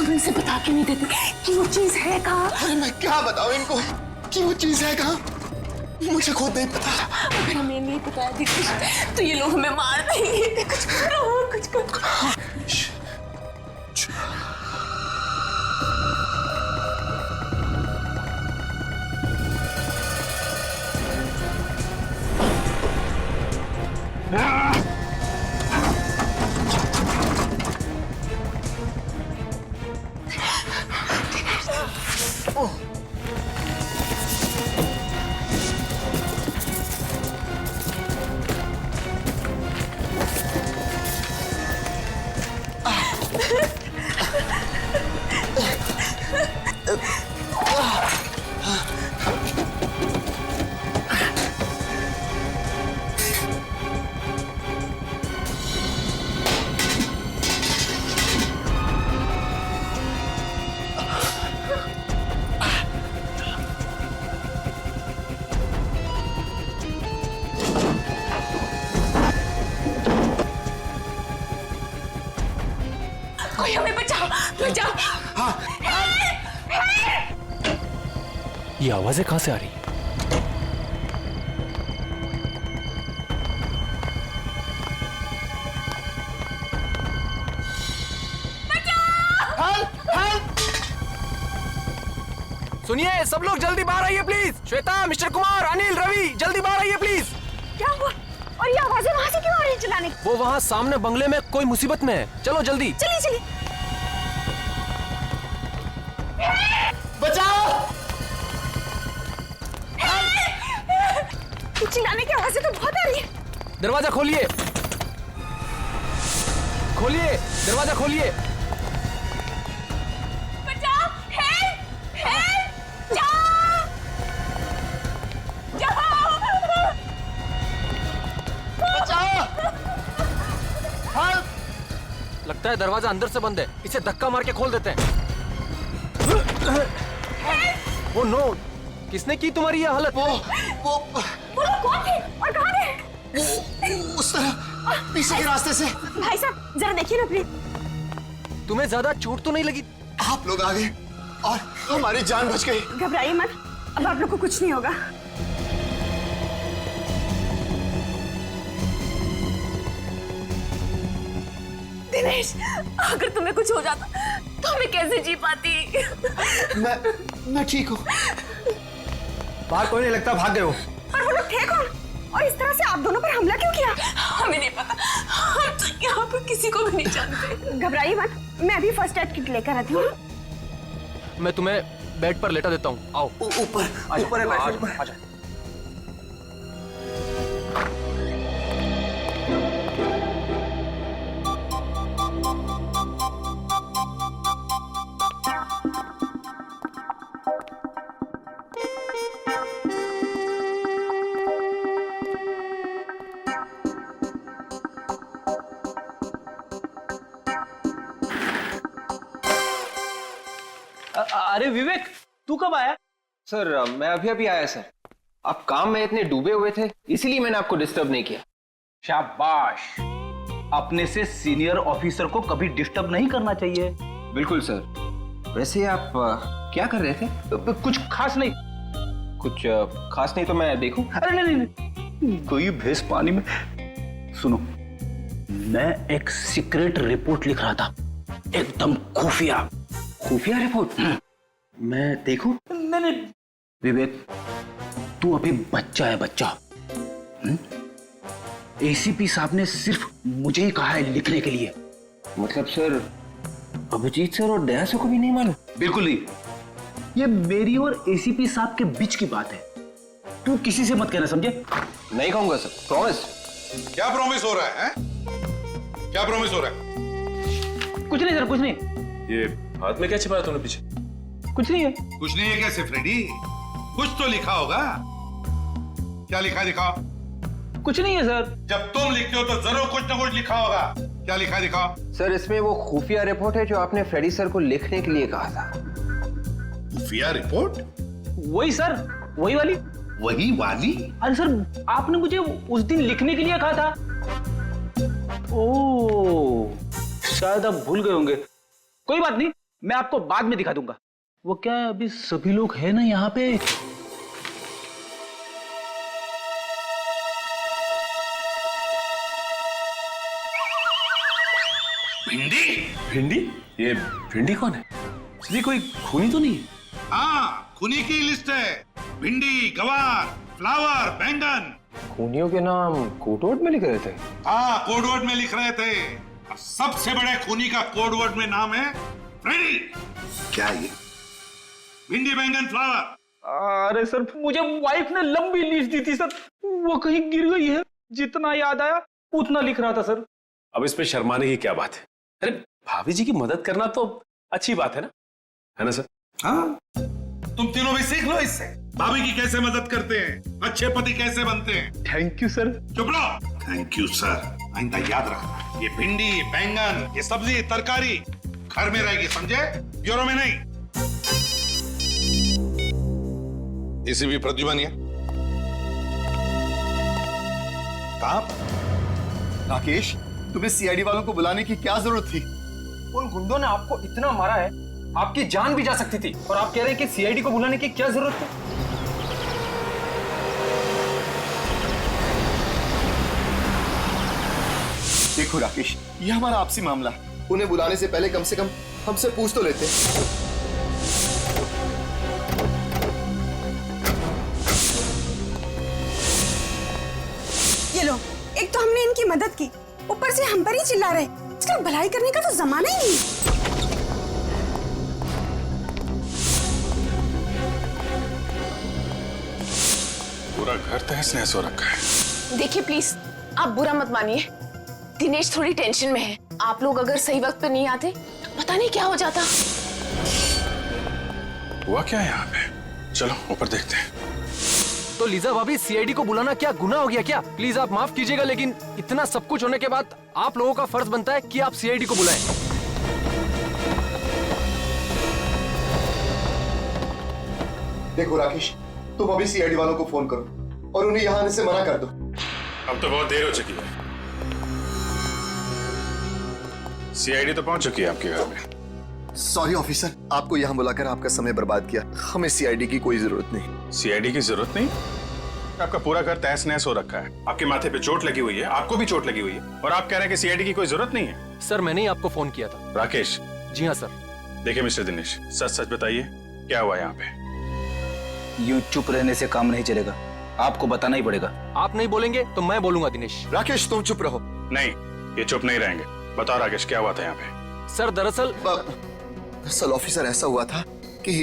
तुम इनसे बता क्यों नहीं देते कि वो चीज है कहाँ? अरे मैं क्या बताऊं इनको कि वो चीज है कहाँ? मुझे खुद नहीं पता। अगर हमें नहीं पता दिनेश तो ये लोग हमें मार देंगे। कुछ करो, कुछ करो। कोई हमें बचाओ, बचाओ। हाँ। ये आवाजें कहां से आ रही? सुनिए सब लोग जल्दी बाहर आइए प्लीज। श्वेता, मिस्टर कुमार, अनिल, रवि, जल्दी बाहर आइए प्लीज। क्या हुआ? और ये आवाजें वहां से क्यों आ रही है चिल्लाने की? वो वहां सामने बंगले में कोई मुसीबत में है। चलो जल्दी। चलिए चलिए। बचाओ! चिल्लाने की आवाजें तो बहुत आ रही है। दरवाजा खोलिए, खोलिए, दरवाजा खोलिए। बचाओ! हेल्प! हेल्प! जाओ! जाओ! बचाओ! लगता है दरवाजा अंदर से बंद है। इसे धक्का मार के खोल देते हैं। ओ नो, किसने की तुम्हारी ये हालत? वो वो लोग कौन थे और कहाँ थे? उस तरह पीछे के रास्ते से। भाई साहब जरा देखिए ना प्लीज। तुम्हें ज्यादा चोट तो नहीं लगी? आप लोग आ गए और हमारी जान बच गई। घबराइए मत, अब आप लोग को कुछ नहीं होगा। दिनेश, अगर तुम्हें कुछ हो जाता तो मैं कैसे जी पाती? मैं ठीक हूँ। बाहर कोई नहीं लगता, भाग गए हो। पर वो लोग थे कौन? और इस तरह से आप दोनों पर हमला क्यों किया? हमें नहीं पता, हम तो यहाँ पर किसी को भी नहीं जानते। घबराइए मत, मैं अभी फर्स्ट एड किट लेकर आती हूँ। मैं तुम्हें बेड पर लेटा देता हूँ। आओ ऊपर है बेड। आजा। अरे विवेक, तू कब आया? सर मैं अभी अभी आया सर। आप काम में इतने डूबे हुए थे इसीलिए मैंने आपको डिस्टर्ब नहीं किया। शाबाश, अपने से सीनियर ऑफिसर को कभी डिस्टर्ब नहीं करना चाहिए। बिल्कुल सर। वैसे आप क्या कर रहे थे? कुछ खास नहीं। कुछ खास नहीं तो मैं देखूं? अरे नहीं नहीं, नहीं। कोई भैंस पानी में। सुनो, मैं एक सीक्रेट रिपोर्ट लिख रहा था, एकदम खुफिया। खुफिया रिपोर्ट? मैं देखूं? नहीं नहीं विवेक, तू अभी बच्चा है, बच्चा। एसीपी साहब ने सिर्फ मुझे ही कहा है लिखने के लिए। मतलब सर अभिजीत सर और दया सर को भी नहीं मालूम? बिल्कुल नहीं, ये मेरी और एसीपी साहब के बीच की बात है। तू किसी से मत कहना, समझे? नहीं कहूंगा सर, प्रॉमिस। क्या प्रॉमिस हो रहा है? क्या प्रॉमिस हो रहा है? कुछ नहीं सर, कुछ नहीं। ये हाथ में क्या छिपाया तूने पीछे? कुछ नहीं है। कुछ नहीं है कैसे फ्रेडी? कुछ तो लिखा होगा। क्या लिखा है दिखाओ। कुछ नहीं है सर। जब तुम लिखते हो तो जरूर कुछ ना कुछ लिखा होगा। क्या लिखा है दिखाओ। सर इसमें वो खुफिया रिपोर्ट है जो आपने फ्रेडी सर को लिखने के लिए कहा था। खुफिया रिपोर्ट? वही सर, वही वाली। वही वाली? अरे सर, आपने मुझे उस दिन लिखने के लिए कहा था। ओह, शायद आप भूल गए होंगे। कोई बात नहीं, मैं आपको बाद में दिखा दूंगा। वो क्या अभी सभी लोग हैं ना यहाँ पे? भिंडी? भिंडी? ये भिंडी कौन है? ये कोई खूनी तो नहीं है? हाँ, खूनी की लिस्ट है। भिंडी, गवार, फ्लावर, बैंगन। खूनियों के नाम कोटवोट में लिख रहे थे। हाँ, कोडवर्ड में लिख रहे थे। और सबसे बड़े खूनी का कोडवर्ड में नाम है फ्रेडी। क्या ये? भिंडी, बैंगन, फ्लावर। अरे सर, मुझे वाइफ ने लंबी लिस्ट दी थी सर, वो कहीं गिर गई है। जितना याद आया उतना लिख रहा था सर। अब इसमें शर्माने की क्या बात है? अरे भाभी जी की मदद करना तो अच्छी बात है ना सर? हाँ, तुम तीनों भी सीख लो इससे। भाभी की कैसे मदद करते हैं, अच्छे पति कैसे बनते हैं। Thank you sir. चुप रहो। Thank you sir. आइंदा याद रखना, ये भिंडी, बैंगन, ये सब्जी, तरकारी घर में रहेगी, समझे? ब्यूरो में नहीं। इसी भी प्रद्युमन है। कहाँ? राकेश, तुम्हें सीआईडी वालों को बुलाने की क्या जरूरत थी? उन गुंडों ने आपको इतना मारा है, आपकी जान भी जा सकती थी, और आप कह रहे हैं कि सीआईडी को बुलाने की क्या जरूरत है? देखो राकेश, ये हमारा आपसी मामला है। उन्हें बुलाने से पहले कम से कम हमसे पूछ तो लेते। ये लो, एक तो हमने इनकी मदद की, ऊपर से हम पर ही चिल्ला रहे। इसका भलाई करने का तो जमाना ही नहीं। पूरा घर तहस नहस हो रखा है। देखिए प्लीज, आप बुरा मत मानिए। दिनेश थोड़ी टेंशन में है। आप लोग अगर सही वक्त पे नहीं आते तो पता नहीं क्या हो जाता। हुआ क्या है यहाँ पे? चलो ऊपर देखते हैं। तो लीजा भाभी, सीआईडी को बुलाना क्या गुनाह हो गया क्या? प्लीज आप माफ कीजिएगा, लेकिन इतना सब कुछ होने के बाद आप लोगों का फर्ज बनता है कि आप सीआईडी को बुलाएं। देखो राकेश, तुम अभी सीआईडी वालों को फोन करो और उन्हें यहाँ आने से मना कर दो। अब तो बहुत देर हो चुकी है। सीआईडी तो पहुंच चुकी है आपके घर में। सॉरी ऑफिसर, आपको यहाँ बुलाकर आपका समय बर्बाद किया। हमें सीआईडी की कोई जरूरत नहीं। सीआईडी की जरूरत नहीं? आपका पूरा घर तहस नहस हो रखा है। आपके माथे पे चोट लगी हुई है, आपको भी चोट लगी हुई है, और आप कह रहे हैं कि सीआईडी की कोई जरूरत नहीं है। सर, मैंने ही आपको फोन किया था। राकेश? जी हाँ सर। देखिए मिस्टर दिनेश, सच सच बताइए, क्या हुआ यहाँ पे? यूं चुप रहने से काम नहीं चलेगा, आपको बताना ही पड़ेगा। आप नहीं बोलेंगे तो मैं बोलूंगा दिनेश। राकेश, तुम चुप रहो। नहीं, ये चुप नहीं रहेंगे। बताओ राकेश, क्या हुआ था यहाँ पे? सर दरअसल ऑफिसर, ऐसा हुआ था कि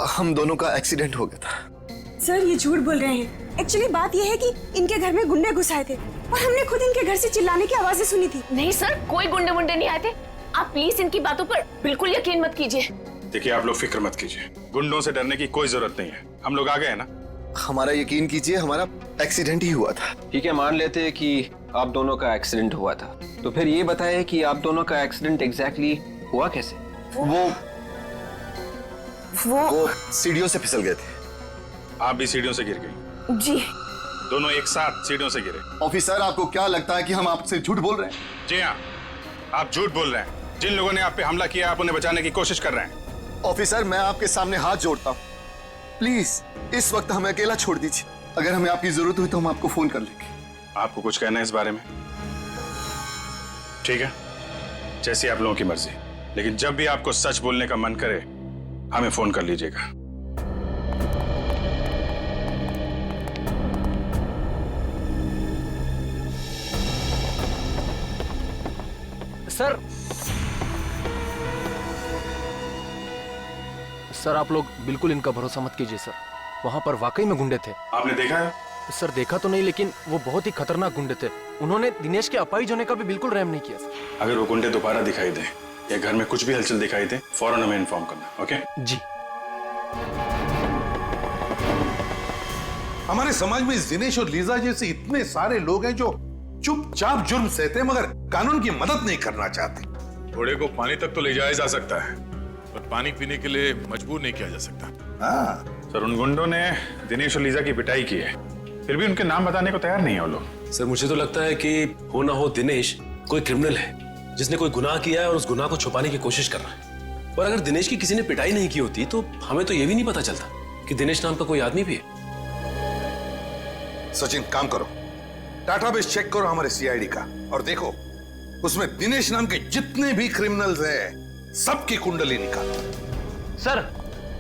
हम दोनों का एक्सीडेंट हो गया था। सर, ये झूठ बोल रहे हैं। एक्चुअली बात ये है कि इनके घर में गुंडे घुस आए थे और हमने खुद इनके घर से चिल्लाने की आवाजें सुनी थी। नहीं सर, कोई गुंडे वुंडे नहीं आए थे। आप प्लीज इनकी बातों पर बिल्कुल यकीन मत कीजिए। देखिए, आप लोग फिक्र मत कीजिए, गुंडों से डरने की कोई जरूरत नहीं है। हम लोग आ गए हैं ना। हमारा यकीन कीजिए, हमारा एक्सीडेंट ही हुआ था। ठीक है, मान लेते हैं कि आप दोनों का एक्सीडेंट हुआ था, तो फिर ये बताइए कि आप दोनों का एक्सीडेंट एग्जैक्टली हुआ कैसे? वो सीढ़ियों से फिसल गए थे। आप भी सीढ़ियों से गिर गई? जी। दोनों एक साथ सीढ़ियों से गिरे? ऑफिसर, आपको क्या लगता है कि हम आपसे झूठ बोल रहे हैं? जी हाँ, आप झूठ बोल रहे हैं। जिन लोगों ने आप पे हमला किया, आप उन्हें बचाने की कोशिश कर रहे हैं। ऑफिसर, मैं आपके सामने हाथ जोड़ता हूँ, प्लीज इस वक्त हमें अकेला छोड़ दीजिए। अगर हमें आपकी जरूरत हुई तो हम आपको फोन कर लेंगे। आपको कुछ कहना है इस बारे में? ठीक है, जैसी आप लोगों की मर्जी, लेकिन जब भी आपको सच बोलने का मन करे हमें फोन कर लीजिएगा। सर आप लोग बिल्कुल इनका भरोसा मत कीजिए सर। वहां पर वाकई में गुंडे थे। आपने देखा है? सर देखा तो नहीं, लेकिन वो बहुत ही खतरनाक गुंडे थे। उन्होंने दिनेश के अपाहिज होने का भी बिल्कुल रहम नहीं किया सर। अगर वो गुंडे दोबारा दिखाई दे या घर में कुछ भी हलचल दिखाई दे, फौरन हमें इन्फॉर्म करना। ओके जी। हमारे समाज में दिनेश और लीजा जैसे इतने सारे लोग हैं जो चुपचाप जुर्म सहते हैं मगर कानून की मदद नहीं करना चाहते। घोड़े को पानी तक तो ले जाया जा सकता है, पर पानी पीने के लिए मजबूर नहीं किया जा सकता। हाँ, सर, उन गुंडों ने दिनेश और लीजा की पिटाई की है, फिर भी उनके नाम बताने को तैयार नहीं है वो लोग। सर मुझे तो लगता है कि हो ना हो दिनेश कोई क्रिमिनल है जिसने कोई गुनाह किया है और उस गुनाह को छुपाने की कोशिश कर रहा है। और अगर दिनेश की किसी ने पिटाई नहीं की होती तो हमें तो ये भी नहीं पता चलता कि दिनेश नाम का कोई आदमी भी है। सचिन, काम करो, डाटाबेस चेक करो हमारे सीआईडी का और देखो उसमें दिनेश नाम के जितने भी क्रिमिनल्स हैं सबकी कुंडली निकालो। सर,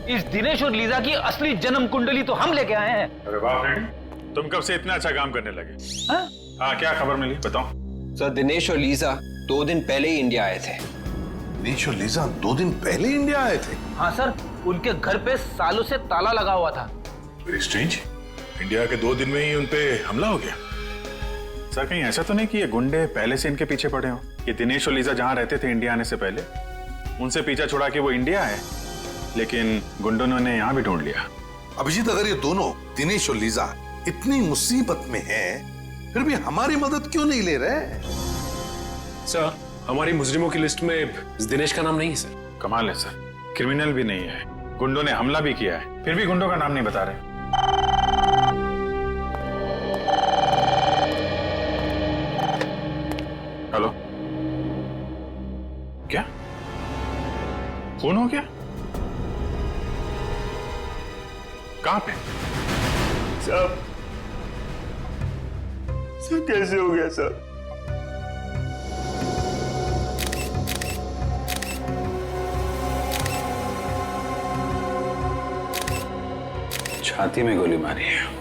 इस दिनेश और लीजा की असली जन्म कुंडली तो हम लेके आए हैं। अरे वाह फ्रेंड, तुम कब से इतना अच्छा काम करने लगे? हाँ, क्या खबर मिली बताओ। सर, दिनेश और लीजा 2 दिन पहले ही इंडिया आए थे। दिनेश और लीजा 2 दिन पहले इंडिया आए थे? हाँ सर, उनके घर पे सालों से ताला लगा हुआ था। वेरी स्ट्रेंज, इंडिया के 2 दिन में ही उनपे हमला हो गया। सर, कहीं ऐसा तो नहीं कि ये गुंडे पहले से इनके पीछे पड़े हो? ये दिनेश और लीजा जहां रहते थे इंडिया आने से पहले, उनसे पीछा छुड़ा के वो इंडिया आए, लेकिन गुंडों ने उन्हें यहाँ भी ढूंढ लिया। अभिजीत, अगर ये दोनों दिनेश और लीजा इतनी मुसीबत में हैं, फिर भी हमारी मदद क्यों नहीं ले रहे? सर, हमारी मुजरिमों की लिस्ट में दिनेश का नाम नहीं है सर। कमाल है सर, क्रिमिनल भी नहीं है, गुंडों ने हमला भी किया है, फिर भी गुंडों का नाम नहीं बता रहे। हेलो, क्या फोन हो गया? कहां पे? सब कैसे हो गया सर? छाती में गोली मारी है।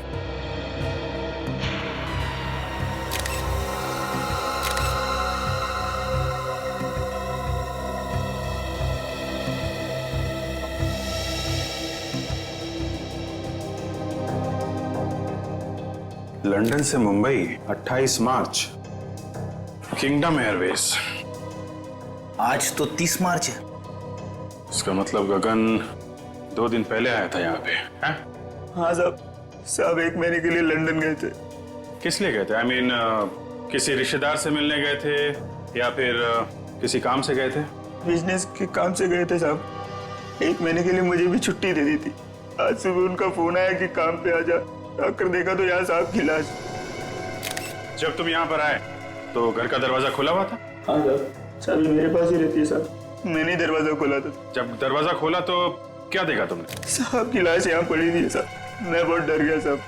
लंदन से मुंबई 28 मार्च, किंगडम एयरवेज। आज तो 30 मार्च है। इसका मतलब गगन 2 दिन पहले आया था यहाँ पे, हैं? हाँ साहब 1 महीने के लिए लंदन गए थे। किस लिए गए थे? आई मीन किसी रिश्तेदार से मिलने गए थे या फिर किसी काम से गए थे? बिजनेस के काम से गए थे साहब। 1 महीने के लिए मुझे भी छुट्टी दे दी थी। आज सुबह उनका फोन आया कि काम पे आ जा। आकर देखा तो यहाँ साहब की लाश। जब तुम यहाँ पर आए तो घर का दरवाजा खुला हुआ था? हाँ साहब, चाबी मेरे पास ही रहती है साहब। मैंने ही दरवाजा खोला था। जब दरवाजा खोला तो क्या देखा तुमने? साहब की लाश यहाँ पड़ी थी साहब। मैं बहुत डर गया साहब,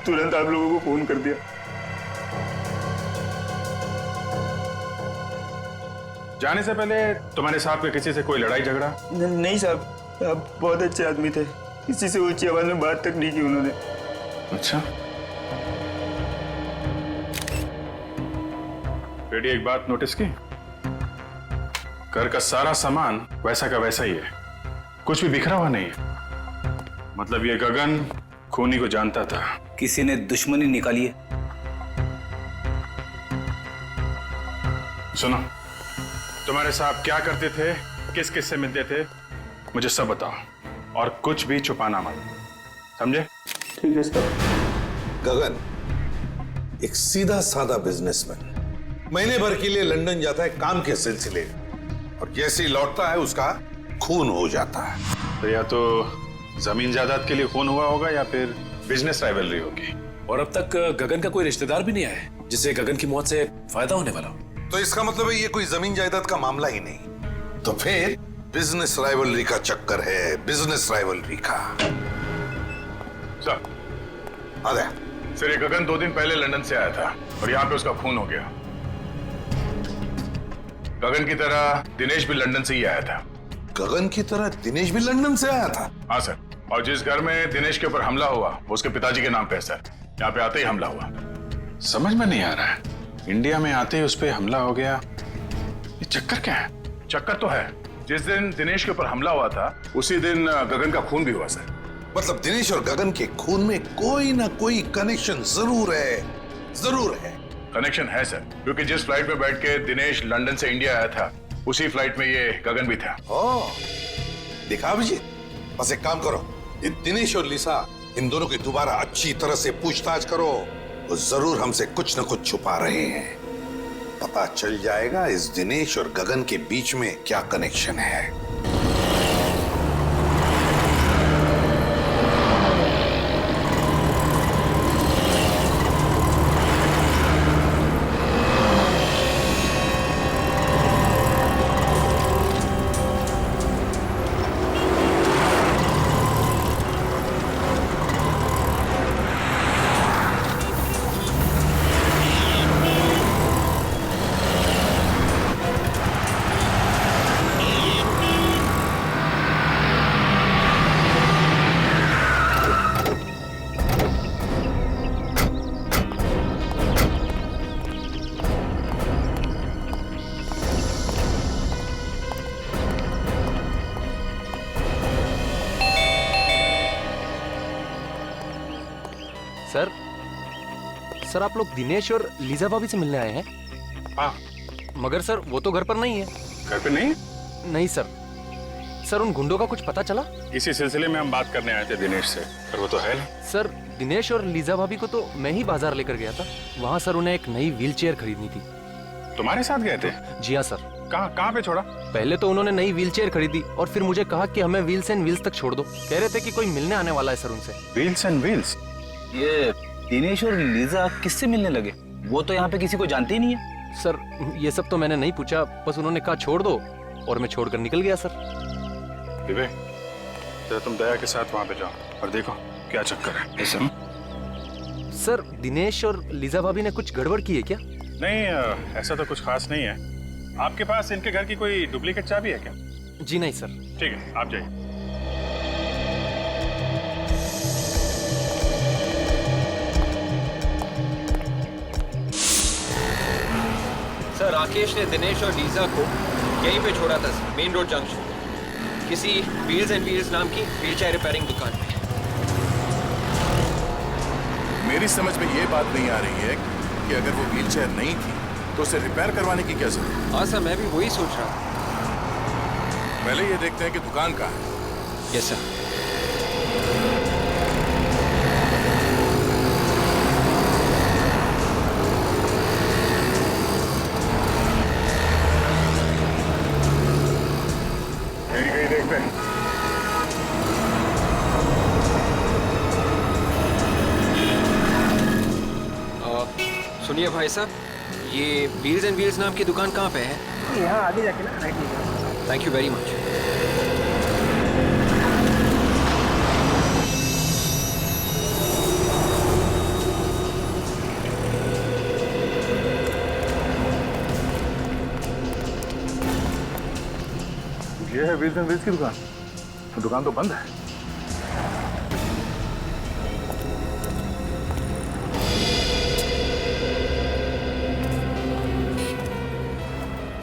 तुरंत आप लोगों को फोन कर दिया। जाने से पहले तुम्हारे साहब के किसी से कोई लड़ाई झगड़ा? नहीं साहब, आप बहुत अच्छे आदमी थे। किसी से ऊंची आवाज में बात तक नहीं की उन्होंने। अच्छा, बेटी एक बात नोटिस की? घर का सारा सामान वैसा का वैसा ही है, कुछ भी बिखरा हुआ नहीं है। मतलब ये गगन खूनी को जानता था। किसी ने दुश्मनी निकाली है। सुनो, तुम्हारे साहब क्या करते थे, किस किस से मिलते थे, मुझे सब बताओ और कुछ भी छुपाना मत, समझे? ठीक है सर। गगन एक सीधा साधा बिजनेसमैन, महीने भर के लिए लंदन जाता है काम के सिलसिले, और जैसे ही लौटता है उसका खून हो जाता है। तो या तो जमीन जायदाद के लिए खून हुआ होगा या फिर बिजनेस राइवलरी होगी। और अब तक गगन का कोई रिश्तेदार भी नहीं आया है जिससे गगन की मौत से फायदा होने वाला हो। तो इसका मतलब है ये कोई जमीन जायदाद का मामला ही नहीं, तो फिर बिजनेस राइवलरी का चक्कर है, बिजनेस राइवलरी का। सर, अरे सर, ये गगन 2 दिन पहले लंदन से आया था और यहाँ पे उसका खून हो गया। गगन की तरह दिनेश भी लंदन से ही आया था। गगन की तरह दिनेश भी लंदन से आया था? हाँ सर, और जिस घर में दिनेश के ऊपर हमला हुआ वो उसके पिताजी के नाम पे है सर। यहाँ पे आते ही हमला हुआ। समझ में नहीं आ रहा है, इंडिया में आते ही उस पर हमला हो गया, ये चक्कर क्या है? चक्कर तो है, जिस दिन दिनेश के ऊपर हमला हुआ था उसी दिन गगन का खून भी हुआ सर। मतलब दिनेश और गगन के खून में कोई ना कोई कनेक्शन जरूर है, जरूर है। कनेक्शन है सर, क्योंकि जिस फ्लाइट में बैठ के दिनेश लंदन से इंडिया आया था उसी फ्लाइट में ये गगन भी था। देखा अभिजीत, बस एक काम करो, ये दिनेश और लिसा इन दोनों की दोबारा अच्छी तरह से पूछताछ करो। वो जरूर हमसे कुछ न कुछ छुपा रहे हैं, पता चल जाएगा इस दिनेश और गगन के बीच में क्या कनेक्शन है। सर आप लोग दिनेश और लीजा भाभी से मिलने आए हैं? हाँ। मगर सर वो तो घर पर नहीं है। घर पे नहीं? नहीं सर। सर उन गुंडों का कुछ पता चला? इसी सिलसिले में हम बात करने आए थे दिनेश से, पर वो तो है नहीं। सर दिनेश और लीजा भाभी को तो मैं ही बाजार लेकर गया था। वहाँ सर उन्हें एक नई व्हीलचेयर खरीदनी थी। तुम्हारे साथ गए थे? जी हाँ सर। कहाँ पे छोड़ा? पहले तो उन्होंने नई व्हीलचेयर खरीदी और फिर मुझे कहा कि हमें व्हील्स एंड व्हील्स तक छोड़ दो। कह रहे थे कि कोई मिलने आने वाला है सर उनसे। Wheels and wheels? ये दिनेश और लीजा किससे मिलने लगे? वो तो यहाँ पे किसी को जानते ही नहीं है। सर ये सब तो मैंने नहीं पूछा, बस उन्होंने कहा छोड़ दो और मैं छोड़कर निकल गया सर। विवेक, तो तुम दया के साथ वहाँ पे जाओ और देखो क्या चक्कर है। ऐसा? सर दिनेश और लीजा भाभी ने कुछ गड़बड़ की है क्या? नहीं, ऐसा तो कुछ खास नहीं है। आपके पास इनके घर की कोई डुप्लीकेट चाबी है क्या? जी नहीं सर। ठीक है, आप जाइए। सर राकेश ने दिनेश और लीजा को यहीं पे छोड़ा था, मेन रोड जंक्शन, किसी व्हील्स एंड व्हील्स नाम की व्हीलचेयर रिपेयरिंग दुकान पे। मेरी समझ में ये बात नहीं आ रही है कि अगर वो व्हीलचेयर नहीं थी तो उसे रिपेयर करवाने की क्या जरूरत? हाँ सर, मैं भी वही सोच रहा हूँ। पहले ये देखते हैं कि दुकान कहाँ है। Yes sir. कहीं देखते हैं। सुनिए भाई साहब, ये व्हील्स एंड व्हील्स नाम की दुकान कहाँ पे है? यहाँ आगे जाके ना राइट लीजिए। Thank you very much. ये है व्हील्स एंड व्हील्स की दुकान। तो दुकान तो बंद है।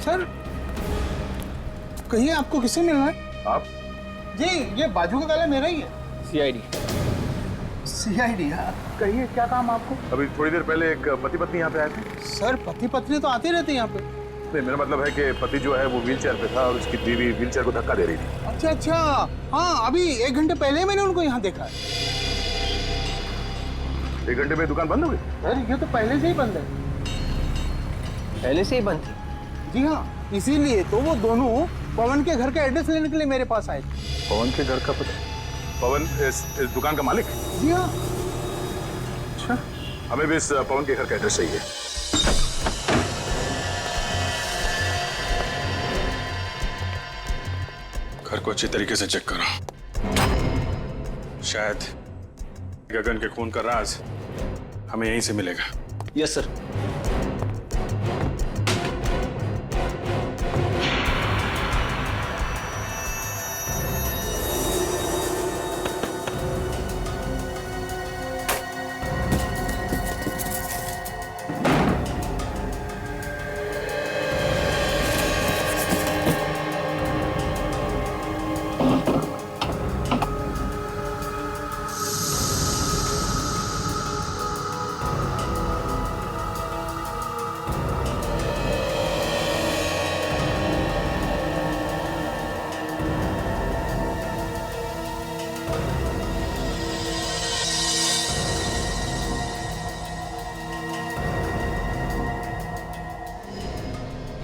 सर कहिए आपको किससे मिलना है? आप? जी ये बाजू का गाला मेरा ही है। सीआईडी। सीआईडी? कहिए क्या काम आपको? अभी थोड़ी देर पहले एक पति पत्नी यहाँ पे आए थे। सर पति पत्नी तो आते रहते हैं यहाँ पे। नहीं, मेरा मतलब है कि पति जो है वो व्हीलचेयर पे था और उसकी बीवी व्हीलचेयर को धक्का दे रही थी। अच्छा अच्छा, हाँ अभी 1 घंटे पहले मैंने उनको यहाँ देखा है। 1 घंटे में दुकान बंद हो गई? सर ये तो पहले से ही बंद है। पहले से ही बंद थी? जी हाँ, इसीलिए तो वो दोनों पवन के घर का एड्रेस लेने के लिए मेरे पास आए थे। पवन के घर का पता? पवन इस दुकान का मालिक? जी हाँ। अच्छा, हमें भी इस पवन के घर का एड्रेस चाहिए। घर को अच्छी तरीके से चेक करो। शायद गगन के खून का राज हमें यहीं से मिलेगा। Yes sir.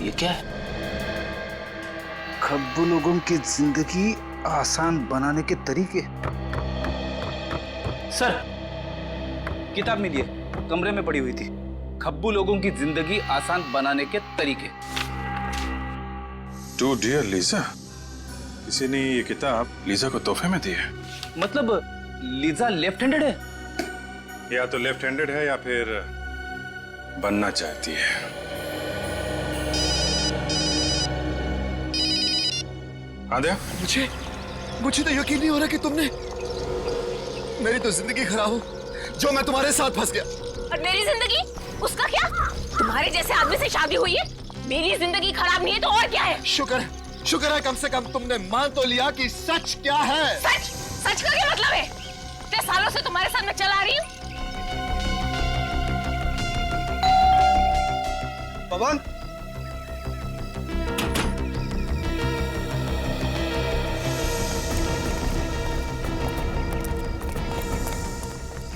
ये क्या है? खब्बू लोगों की जिंदगी आसान बनाने के तरीके। सर किताब मिली है, कमरे में पड़ी हुई थी। खब्बू लोगों की जिंदगी आसान बनाने के तरीके। टू डियर लीजा, किसी ने ये किताब लीजा को तोहफे में दी है। मतलब लीजा लेफ्ट हैंडेड है? या तो लेफ्ट हैंडेड है या फिर बनना चाहती है। आद्या, मुझे तो यकीन नहीं हो रहा कि तुमने मेरी तो जिंदगी खराब हो, जो मैं तुम्हारे साथ फंस गया। और मेरी जिंदगी? उसका क्या? तुम्हारे जैसे आदमी से शादी हुई है। मेरी जिंदगी खराब नहीं है तो और क्या है? शुक्र है कम से कम तुमने मान तो लिया कि सच क्या है। सच का क्या मतलब है? इतने सालों से तुम्हारे साथ मैं चला रही हूँ। पवन,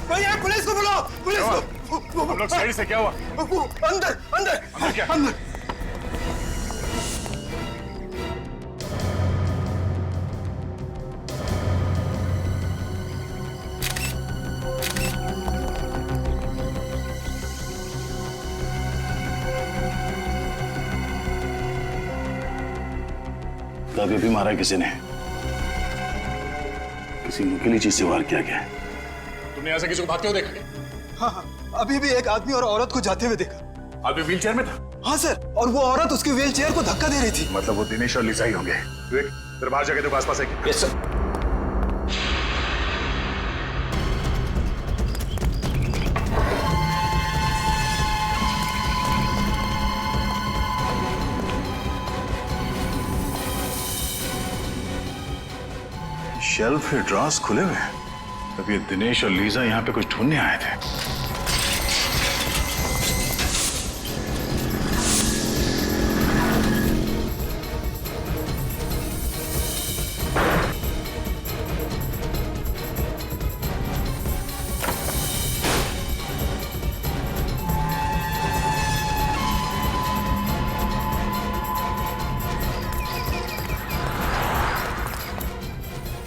भैया पुलिस को बुलाओ, पुलिस को। हम लोग साइड से, क्या हुआ? अंदर अंदर अंदर क्या? अंदर। अभी भी मारा किसी ने, किसी नुकीली चीज से वार किया गया। तुमने यहाँ से किसी को भागते हुए देखा क्या? हाँ हाँ, अभी भी एक आदमी और औरत को जाते हुए देखा। आदमी व्हील चेयर में था? हाँ सर, और वो औरत उसकी व्हील चेयर को धक्का दे रही थी। मतलब वो दिनेश और लिसा ही होंगे। विवेक, तेरे बाहर जाके देखो आसपास है क्या? Yes sir. शेल्फ के ड्रॉर्स खुले हुए हैं। तब ये दिनेश और लीजा यहाँ पे कुछ ढूंढने आए थे।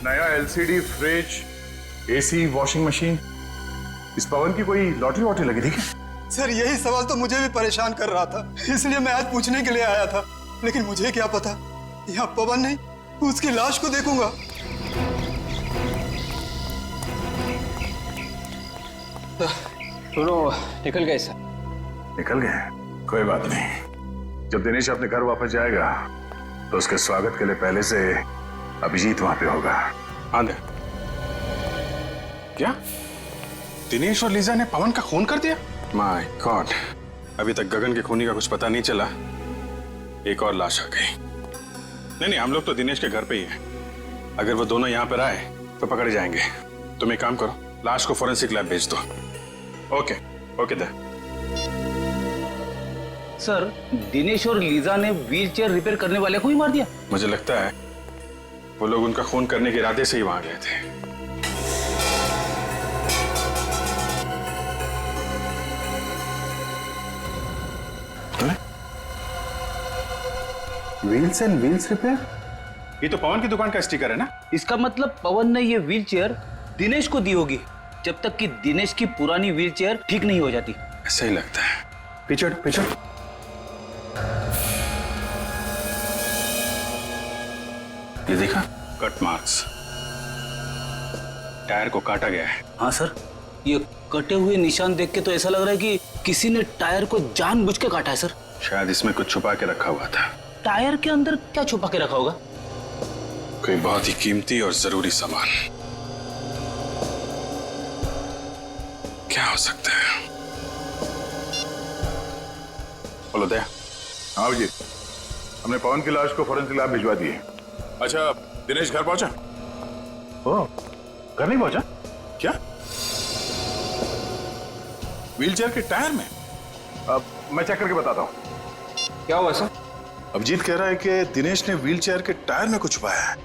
नया LCD fridge, AC, washing machine, इस पवन की कोई लॉटरी वॉटरी लगी थी क्या? सर यही सवाल तो मुझे भी परेशान कर रहा था, इसलिए मैं आज पूछने के लिए आया था। लेकिन मुझे क्या पता, यहाँ पवन नहीं, उसकी लाश को देखूंगा। दोनों निकल गए सर। निकल गए? कोई बात नहीं। जब दिनेश अपने घर वापस जाएगा तो उसके स्वागत के लिए पहले से अभिजीत वहां पे होगा। आंधे क्या दिनेश और लीजा ने पवन का खून कर दिया? माय गॉड, अभी तक गगन के खूनी का कुछ पता नहीं चला, एक और लाश आ गई। नहीं, हम लोग तो दिनेश के घर पे ही हैं। अगर वो दोनों यहाँ पर आए तो पकड़े जाएंगे। तुम एक काम करो, लाश को फॉरेंसिक लैब भेज दो। ओके ओके दे। सर, दिनेश और लीजा ने व्हील चेयर रिपेयर करने वाले को ही मार दिया? मुझे लगता है वो लोग उनका खून करने के इरादे से ही वहां गए थे। व्हील्स एंड व्हील्स रिपेयर, ये तो पवन की दुकान का स्टिकर है ना? इसका मतलब पवन ने ये व्हील चेयर दिनेश को दी होगी, जब तक कि दिनेश की पुरानी व्हील चेयर ठीक नहीं हो जाती। ऐसा ही लगता है। पीछे पीछे। ये देखा, कट मार्क्स, टायर को काटा गया है। हाँ सर, ये कटे हुए निशान देख के तो ऐसा लग रहा है कि किसी ने टायर को जानबूझ के काटा है सर। शायद इसमें कुछ छुपा के रखा हुआ था। टायर के अंदर क्या छुपा के रखा होगा? कोई बहुत ही कीमती और जरूरी सामान। क्या हो सकता है? बोलो दया। हाँ जी, हमने पवन की लाश को फॉरेंसिक लैब भिजवा दी है। अच्छा, दिनेश घर पहुंचा? ओ, घर नहीं पहुंचा? क्या? व्हीलचेयर के टायर में? अब मैं चेक करके बताता हूं। क्या हुआ सर? अभिजीत कह रहा है कि दिनेश ने व्हीलचेयर के टायर में कुछ छुपाया है,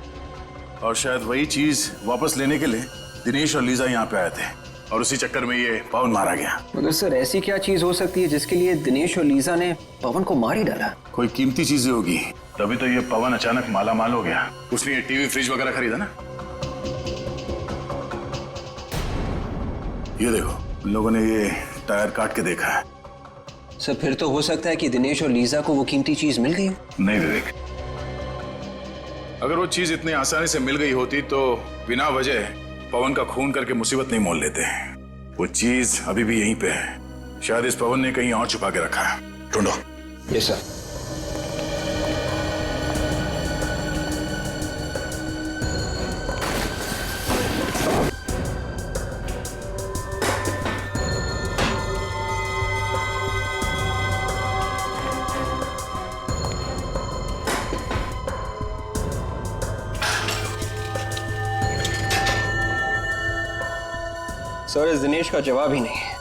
और शायद वही चीज वापस लेने के लिए दिनेश और लीजा यहाँ पे आए थे, और उसी चक्कर में ये पवन मारा गया। मगर सर ऐसी क्या चीज हो सकती है जिसके लिए दिनेश और लीजा ने पवन को मार ही डाला? कोई कीमती चीजें होगी, तभी तो ये पवन अचानक माला माल हो गया। उसने ये टीवी फ्रिज वगैरह खरीदा ना। ये देखो, उन लोगों ने ये टायर काट के देखा है। सर फिर तो हो सकता है कि दिनेश और लीजा को वो कीमती चीज मिल गई हो। नहीं विवेक, अगर वो चीज इतनी आसानी से मिल गई होती तो बिना वजह पवन का खून करके मुसीबत नहीं मोल लेते। वो चीज अभी भी यहीं पे है, शायद इस पवन ने कहीं और छुपा के रखा है। ढूंढो। Yes sir. सर इस दिनेश का जवाब ही नहीं है।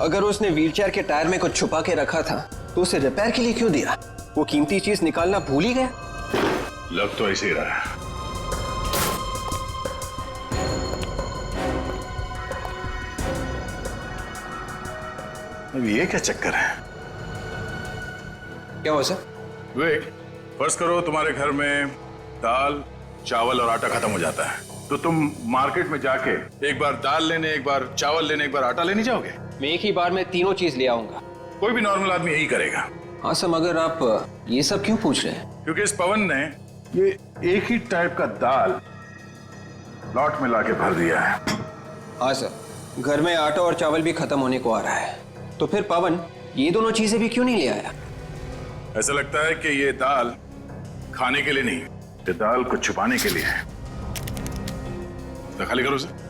अगर उसने व्हीलचेयर के टायर में कुछ छुपा के रखा था तो उसे रिपेयर के लिए क्यों दिया? वो कीमती चीज निकालना भूल ही गया। लग तो ऐसे ही रहा है। अब ये क्या चक्कर है? क्या हुआ सर? विवेक, फर्ज करो तुम्हारे घर में दाल, चावल और आटा खत्म हो जाता है, तो तुम मार्केट में जाके एक बार दाल लेने, एक बार चावल लेने, एक बार आटा लेने जाओगे? मैं एक ही बार में तीनों चीज ले आऊंगा। कोई भी नॉर्मल आदमी यही करेगा। हाँ सर, मगर आप ये सब क्यों पूछ रहे हैं? क्योंकि इस पवन ने ये एक ही टाइप का दाल लॉट में लाके भर दिया है। हाँ सर, घर में आटा और चावल भी खत्म होने को आ रहा है, तो फिर पवन ये दोनों चीजें भी क्यों नहीं ले आया? ऐसा लगता है कि ये दाल खाने के लिए नहीं, ये दाल को छुपाने के लिए है। तो खाली करो उसे।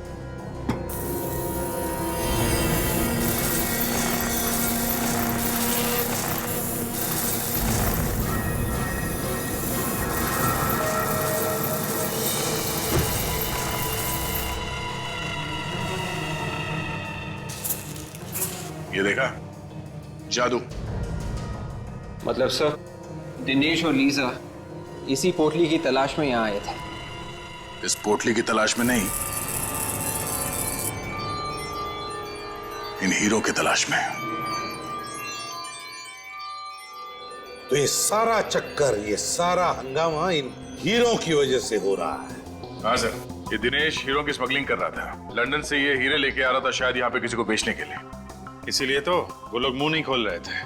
ये देखा? जादू। मतलब सर, दिनेश और लीजा इसी पोटली की तलाश में यहाँ आए थे? इस पोटली की तलाश में नहीं, इन हीरो की तलाश में। तो ये सारा चक्कर, ये सारा हंगामा इन हीरो की वजह से हो रहा है। हाँ सर, ये दिनेश हीरो की स्मगलिंग कर रहा था। लंदन से ये हीरे लेके आ रहा था, शायद यहाँ पे किसी को बेचने के लिए। इसीलिए तो वो लोग मुंह नहीं खोल रहे थे।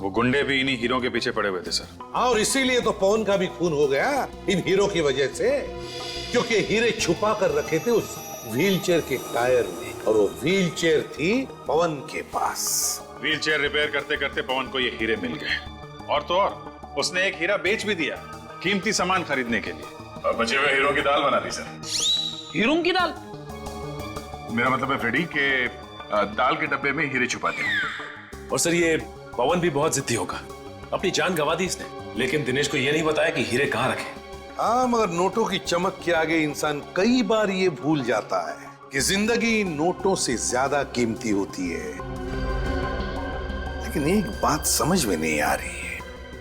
वो गुंडे भी इन्हीं हीरो के पीछे पड़े हुए थे सर। और इसीलिए तो पवन का भी खून हो गया इन हीरो की वजह से, क्योंकि हीरे छुपा कर रखे थे उस व्हीलचेयर के टायर में, और वो व्हीलचेयर थी पवन के पास। व्हीलचेयर रिपेयर करते करते पवन को ये हीरे मिल गए, और तो और उसने एक हीरा बेच भी दिया कीमती सामान खरीदने के लिए। और बचे हुए हीरो की दाल बना दी सर। हीरो की दाल? मेरा मतलब है फ्रेडी के दाल के डब्बे में हीरे छुपा दिए। और सर ये पवन भी बहुत जिद्दी होगा, अपनी जान गंवा दी इसने, लेकिन दिनेश को ये नहीं बताया कि हीरे कहाँ रखे। हाँ, मगर नोटों की चमक के आगे इंसान कई बार ये भूल जाता है कि जिंदगी नोटों से ज्यादा कीमती होती है। लेकिन एक बात समझ में नहीं आ रही है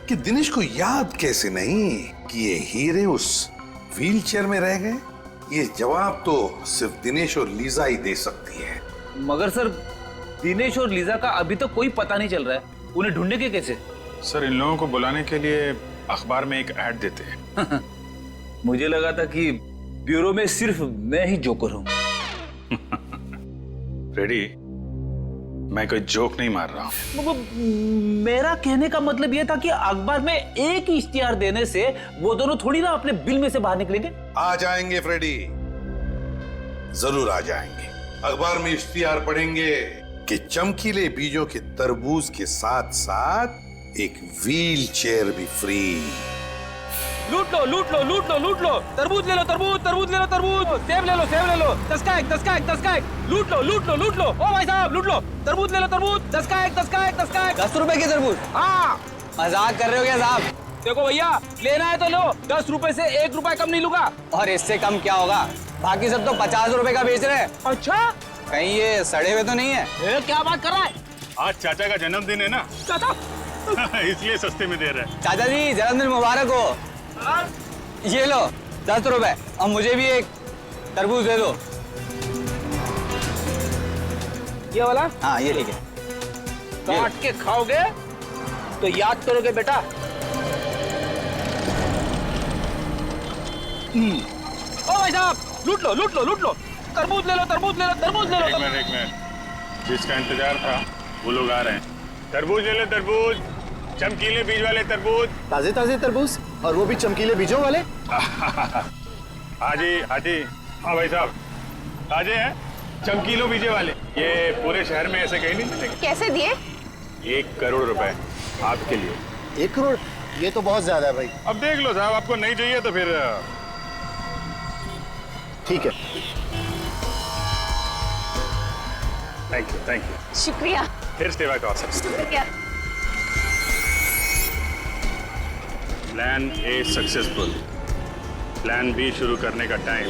कि दिनेश को याद कैसे नहीं कि ये हीरे उस व्हीलचेयर में रह गए। ये जवाब तो सिर्फ दिनेश और लीजा ही दे सकती है। मगर सर, दिनेश और लीजा का अभी तक कोई पता नहीं चल रहा है, उन्हें ढूंढेंगे कैसे? सर, इन लोगों को बुलाने के लिए अखबार में एक ऐड देते हैं। मुझे लगा था कि ब्यूरो में सिर्फ मैं ही जोकर हूं। फ्रेडी, मैं कोई जोक नहीं मार रहा हूं। मेरा कहने का मतलब यह था कि अखबार में एक ही इश्तिहार देने से वो दोनों थोड़ी ना अपने बिल में से बाहर निकलेंगे। आ जाएंगे फ्रेडी, जरूर आ जाएंगे। अखबार में इश्तिहार पढ़ेंगे कि चमकीले बीजों के तरबूज के साथ साथ एक व्हील चेयर भी फ्री। लूट लो, लूट लो, लूट लो, लूट लो, तरबूज ले लो, तरबूज, तरबूज ले लो, तरबूज, सेब ले लो, सेब ले लो, 10 का एक, 10 का एक, 10 का एक, लूट लो, लूट लो, लूट लो, ओ भाई साहब लूट लो, तरबूज ले लो, तरबूज, 10 का एक, 10 का एक, 10 का एक। 10 रुपए की तरबूज? हाँ, मजाक कर रहे हो क्या साहब? देखो भैया, लेना है तो लो, 10 रुपए से 1 रुपया कम नहीं लूंगा। और इससे कम क्या होगा? बाकी सब तो 50 रुपए का बेच रहे हैं। अच्छा, कहीं ये सड़े हुए तो नहीं है? क्या बात कर रहा है? आज चाचा का जन्मदिन है ना, चाचा इसलिए सस्ते में दे रहे हैं। चाचा जी, जन्मदिन मुबारक हो। ये लो 10 रुपए, और मुझे भी एक तरबूज दे दो। ये वाला? हाँ, ये ठीक है। काट के खाओगे तो याद करोगे बेटा। ओ भाई साहब, लूट लो, लूट लो, लूट लो, तरबूज ले लो, तरबूज ले लो, तरबूज ले लो। एक मिनट, जिसका इंतजार था वो लोग आ रहे हैं। तरबूज ले लो, तरबूज, चमकीले बीज वाले तरबूज। ताजे ताजे तरबूज, और वो भी चमकीले बीजों वाले। हाजी, हाजी, हाँ भाई साहब, ताजे हैं, चमकीलों बीजे वाले। ये पूरे शहर में ऐसे कहीं नहीं मिलेंगे। कैसे दिए? 1 करोड़ रुपए आपके लिए। 1 करोड़? ये तो बहुत ज्यादा है भाई। अब देख लो साहब, आपको नहीं चाहिए तो फिर ठीक है। Thank you, thank you. शुक्रिया। फिर सेवा का अवसर। शुक्रिया। Plan A successful, plan B शुरू करने का टाइम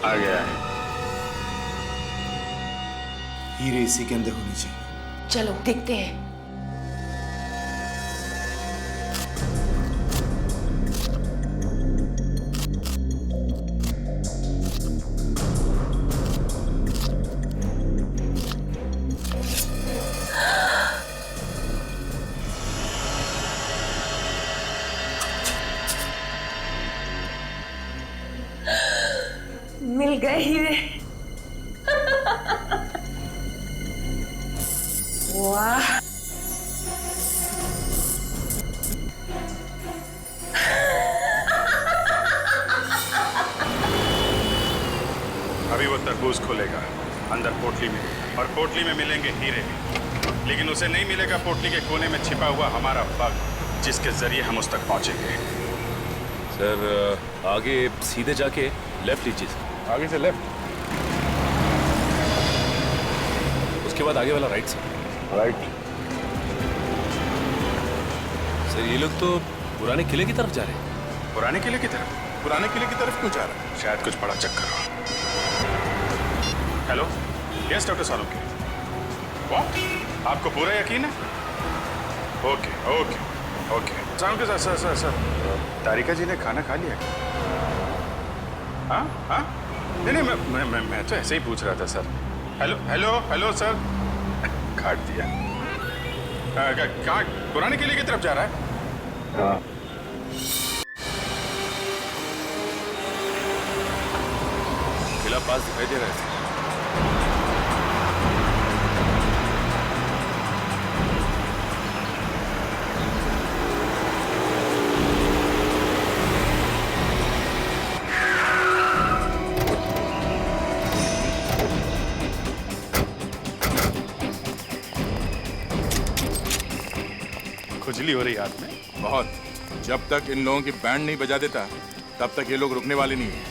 आ गया है। हीरे इसी के अंदर होनी चाहिए। चलो देखते हैं। मिल गए हीरे। वाह, अभी वो तरबूज खुलेगा अंदर पोटली में, और पोटली में मिलेंगे हीरे, लेकिन उसे नहीं मिलेगा पोटली के कोने में छिपा हुआ हमारा बग, जिसके जरिए हम उस तक पहुंचेंगे। सर आगे सीधे जाके लेफ्ट लीजिए सर। आगे से लेफ्ट, उसके बाद आगे वाला राइट से। राइट। सर ये लोग तो पुराने किले की तरफ जा रहे हैं। पुराने किले की तरफ? पुराने किले की तरफ क्यों जा रहा है? शायद कुछ बड़ा चक्कर हो। Hello, yes doctor Salunke. What? आपको पूरा यकीन है? Okay okay okay. Salunke sir sir sir sir, Tarika ji ने खाना खा लिया? हाँ हाँ, नहीं नहीं, मैं तो ऐसे ही पूछ रहा था sir. Hello hello hello sir, काट दिया। कहाँ? पुराने किले की तरफ जा रहा है? हाँ। किला पास दिखाई दे रहा है। खुजली हो रही हाथ में बहुत। जब तक इन लोगों की बैंड नहीं बजा देता तब तक ये लोग रुकने वाले नहीं है।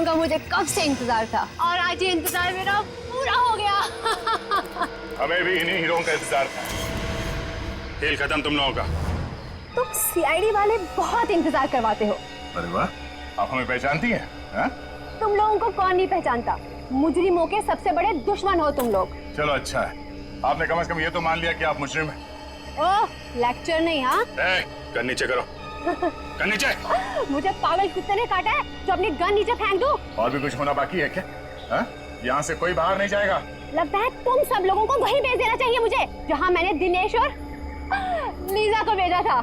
हीरों का मुझे कब से इंतजार था और आज ये इंतजार मेरा पूरा हो गया। हमें भी इन्हीं हीरों का इंतजार था। खेल खत्म तुम लोगों का। तुम सीआईडी वाले बहुत इंतजार करवाते हो। अरे वाह, आप हमें पहचानती हैं? हाँ? तुम लोगों को कौन नहीं पहचानता, मुजरिमों के सबसे बड़े दुश्मन हो तुम लोग। चलो अच्छा है, आपने कम से कम ये तो मान लिया कि आप मुजरिम हैं। ओह, लेक्चर नहीं। हाँ, गन नीचे करो। गन नीचे। मुझे पागल कुत्ते ने काटा है जो अपनी गन नीचे फेंक दूं। और भी कुछ होना बाकी है क्या? हाँ? यहाँ से कोई बाहर नहीं जाएगा। लगता है तुम सब लोगों को वहीं भेज देना चाहिए मुझे, जहाँ मैंने दिनेश और लीजा को भेजा था।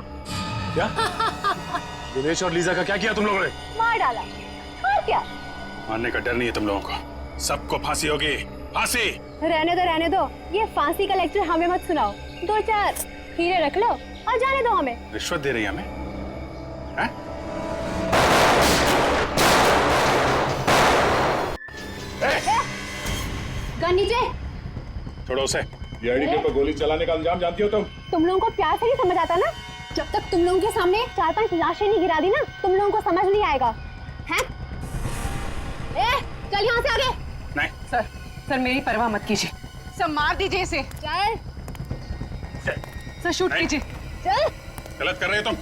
क्या? दिनेश और लीजा का क्या किया तुम लोगों ने? मार डाला। और क्या? मारने का डर नहीं है तुम लोगों को। सबको फांसी होगी, फांसी। रहने दो, ये फांसी का लेक्चर हमें मत सुनाओ। 2-4 हीरे रख लो और जाने दो हमें। रिश्वत दे रही है हमें? हैं? गन नीचे। छोड़ो उसे। सीआईडी के ऊपर गोली चलाने का अंजाम जानती हो तुम? तुम लोगों को प्यार से नहीं समझ आता ना। जब तक तुम लोगों के सामने 4-5 लाशें नहीं गिरा दी ना, तुम लोगों को समझ नहीं आएगा। हैं? चल यहाँ से आगे। नहीं सर मेरी परवाह मत कीजिए। सर मार दीजिए इसे। चल। सर शूट कीजिए। चल। गलत कर रहे हो तुम।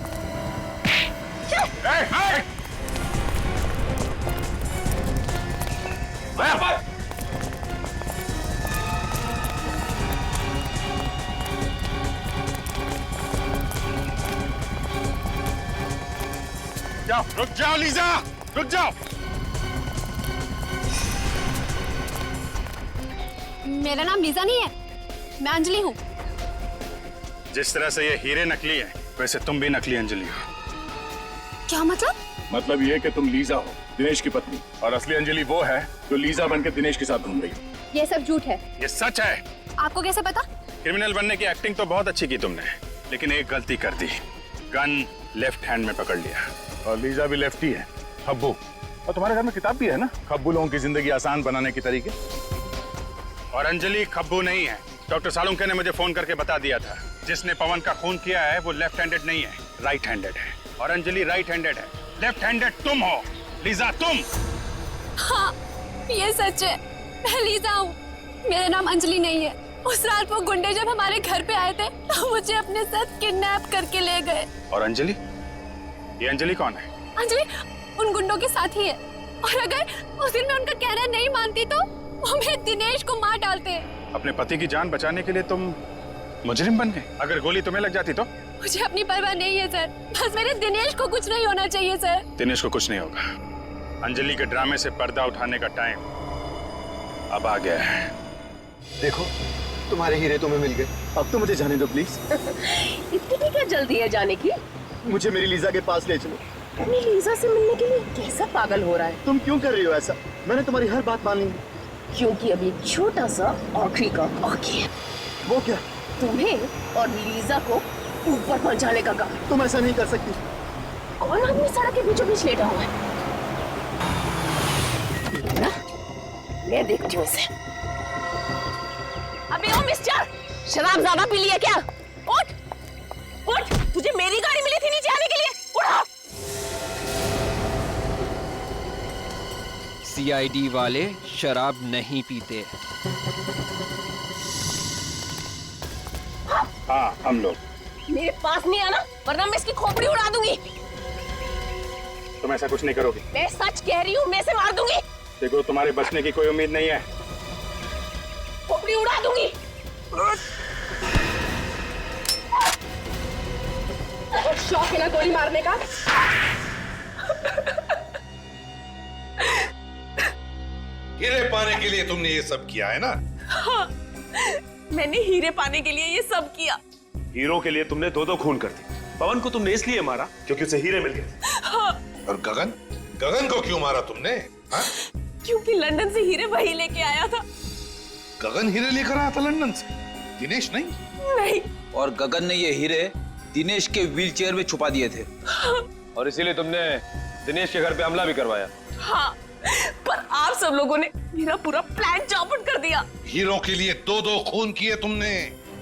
जाओ, रुक जाओ लीजा, रुक जाओ। मेरा नाम लीजा नहीं है, मैं अंजलि हूँ। जिस तरह से ये हीरे नकली है, वैसे तुम भी नकली अंजलि हो। क्या मतलब? मतलब ये कि तुम लीजा हो, दिनेश की पत्नी, और असली अंजलि वो है जो लीजा बनकर दिनेश के साथ घूम रही है। ये सब झूठ है। ये सच है। आपको कैसे पता? क्रिमिनल बनने की एक्टिंग तो बहुत अच्छी की तुमने, लेकिन एक गलती कर दी। गन लेफ्ट हैंड में पकड़ लिया। और लीजा भी लेफ्टी है, खब्बू। और तुम्हारे घर में किताब भी है ना, खब्बू लोगों की जिंदगी आसान बनाने के तरीके। और अंजलि खब्बू नहीं है। डॉक्टर सालुंके ने मुझे फोन करके बता दिया था, जिसने पवन का खून किया है वो लेफ्ट हैंडेड नहीं है, राइट हैंडेड है। और अंजलि राइट हैंडेड है। लेफ्ट हैंडेड तुम हो, लीजा तुम। हाँ, ये सच है, मैं लीजा हूँ। मेरा नाम अंजलि नहीं है। उस रात वो गुंडे जब हमारे घर पे आए थे तो मुझे अपने साथ किडनैप करके ले गए। और अंजलि? ये अंजलि कौन है? अंजलि उन गुंडों के साथ ही है। और अगर उस दिन मैं उनका कहना नहीं मानती तो वो मेरे दिनेश को मार डालते। अपने पति की जान बचाने के लिए तुम मुजरिम बन गए? अगर गोली तुम्हें लग जाती तो? मुझे अपनी परवाह नहीं है सर, बस मेरे दिनेश को कुछ नहीं होना चाहिए सर। दिनेश को कुछ नहीं होगा। अंजलि के ड्रामे से पर्दा उठाने का टाइम अब आ गया है। देखो, तुम्हारे हीरे तुम्हें मिल गए। अब तो मुझे जाने दो प्लीज। इतनी क्या जल्दी है जाने की? मुझे मेरी लीजा के पास ले चलो। अपनी लीजा से मिलने के लिए कैसा पागल हो रहा है? तुम क्यों कर रही हो ऐसा? मैंने तुम्हारी हर बात मान ली। क्योंकि अभी एक छोटा सा आखिरी काम बाकी है। वो क्या? तुम्हें और लीजा को ऊपर पहुंचाने का काम। तुम ऐसा नहीं कर सकती। कौन आदमी सड़क के बीचों बीच लेटा हुआ है? ना? मैं देखती हूँ इसे। अबे ओ मिस्टर, शराब ज्यादा पी लिया क्या? उठ, उठ, तुझे मेरी गाड़ी मिली थी नीचे आने के लिए। उठा। सीआईडी वाले शराब नहीं पीते। हाँ, हम लोग। मेरे पास नहीं आना, वरना मैं इसकी खोपड़ी उड़ा दूंगी। तुम ऐसा कुछ नहीं करोगी। मैं सच कह रही हूँ, मैं इसे मार दूंगी। देखो, तुम्हारे बचने की कोई उम्मीद नहीं है। खोपड़ी उड़ा दूंगी। शौक है ना गोली मारने का? हीरे पाने के लिए तुमने ये सब किया है ना? हाँ, मैंने हीरे पाने के लिए ये सब किया। हीरो के लिए तुमने 2-2 खून कर दी। पवन को तुमने इसलिए मारा क्योंकि उसे हीरे मिल गए। हाँ। और गगन? गगन को क्यों मारा तुमने? हाँ? क्योंकि लंदन से हीरे वही लेके आया था। गगन हीरे लेकर आया था लंदन से, दिनेश नहीं? नहीं। और गगन ने ये हीरे दिनेश के व्हीलचेयर में छुपा दिए थे। हाँ। और इसीलिए तुमने दिनेश के घर पे हमला भी करवाया। हाँ, पर आप सब लोगों ने मेरा पूरा प्लान चौपट कर दिया। हीरो के लिए 2-2 खून किए तुमने,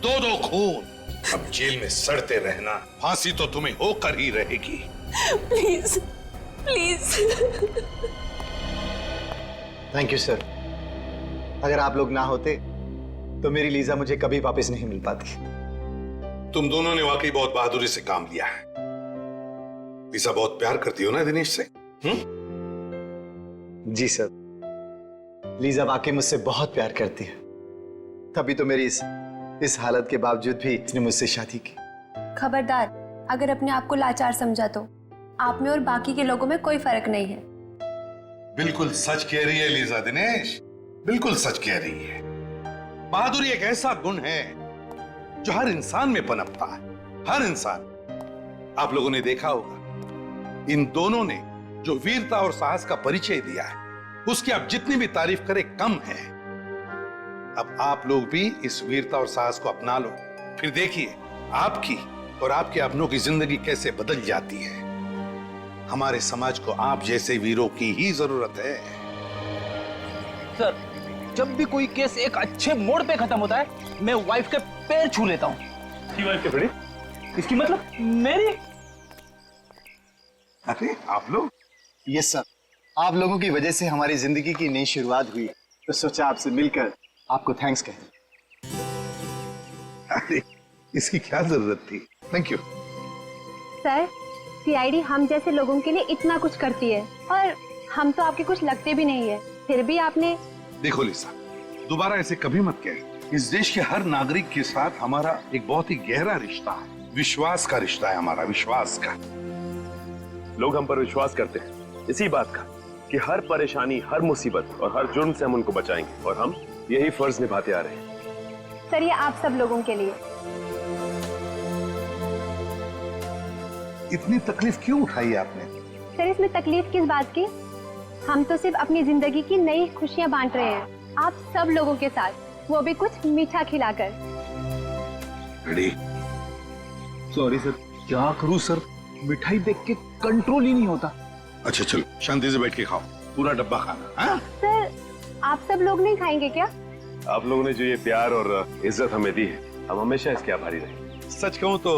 2-2 खून। अब जेल में सड़ते रहना, फांसी तो तुम्हें होकर ही रहेगी। Please, please. Thank you sir. अगर आप लोग ना होते तो मेरी लीजा मुझे कभी वापस नहीं मिल पाती। तुम दोनों ने वाकई बहुत बहादुरी से काम लिया है। लीजा बहुत प्यार करती हो ना दिनेश से? जी सर, लीजा वाकई मुझसे बहुत प्यार करती है, तभी तो मेरी इस हालत के बावजूद भी इसने मुझसे शादी की। खबरदार, अगर अपने आप को लाचार समझा तो आप में और बाकी के लोगों में कोई फर्क नहीं है। बिल्कुल सच कह रही है लीजा दिनेश, बिल्कुल सच कह रही है। बहादुरी एक ऐसा गुण है जो हर इंसान में पनपता है, हर इंसान। आप लोगों ने देखा होगा, इन दोनों ने जो वीरता और साहस का परिचय दिया है, उसकी आप जितनी भी तारीफ करें कम है। अब आप लोग भी इस वीरता और साहस को अपना लो, फिर देखिए आपकी और आपके अपनों की जिंदगी कैसे बदल जाती है। हमारे समाज को आप जैसे वीरों की ही जरूरत है। सर, जब भी कोई केस एक अच्छे मोड़ पे खत्म होता है, मैं वाइफ के पैर छू लेता हूँ। इसकी वाइफ के बड़ी? इसकी मतलब मेरी? अरे आप लोग? यस सर, आप लोगों की वजह से हमारी जिंदगी की नई शुरुआत हुई, तो सोचा आपसे मिलकर आपको थैंक्स कहें। अरे इसकी क्या जरूरत थी? थैंक यू सर, सीआईडी हम जैसे लोगों के लिए इतना कुछ करती है और हम तो आपके कुछ लगते भी नहीं है, फिर भी आपने। देखो लिसा, दोबारा ऐसे कभी मत कहें। इस देश के हर नागरिक के साथ हमारा एक बहुत ही गहरा रिश्ता है, विश्वास का रिश्ता है हमारा, विश्वास का। लोग हम पर विश्वास करते हैं इसी बात का कि हर परेशानी, हर मुसीबत और हर जुर्म से हम उनको बचाएंगे, और हम यही फर्ज निभाते आ रहे हैं। सर, ये आप सब लोगों के लिए। इतनी तकलीफ क्यों उठाई आपने? सर, इसमें तकलीफ किस बात की? हम तो सिर्फ अपनी जिंदगी की नई खुशियां बांट रहे हैं आप सब लोगों के साथ, वो भी कुछ मीठा खिलाकर। रेडी? सॉरी सर, क्या करूं सर, मिठाई देख के कंट्रोल ही नहीं होता। अच्छा चलो, शांति से बैठ के खाओ, पूरा डब्बा खाना। हाँ? सर, आप सब लोग नहीं खाएंगे क्या? आप लोगों ने जो ये प्यार और इज्जत हमें दी है, हम हमेशा इसके आभारी रहेंगे। सच कहूं तो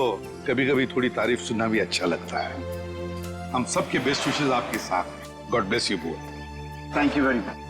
कभी कभी थोड़ी तारीफ सुनना भी अच्छा लगता है। हम सबके बेस्ट विशेस आपके साथ हैं। God bless you both. Thank you very much.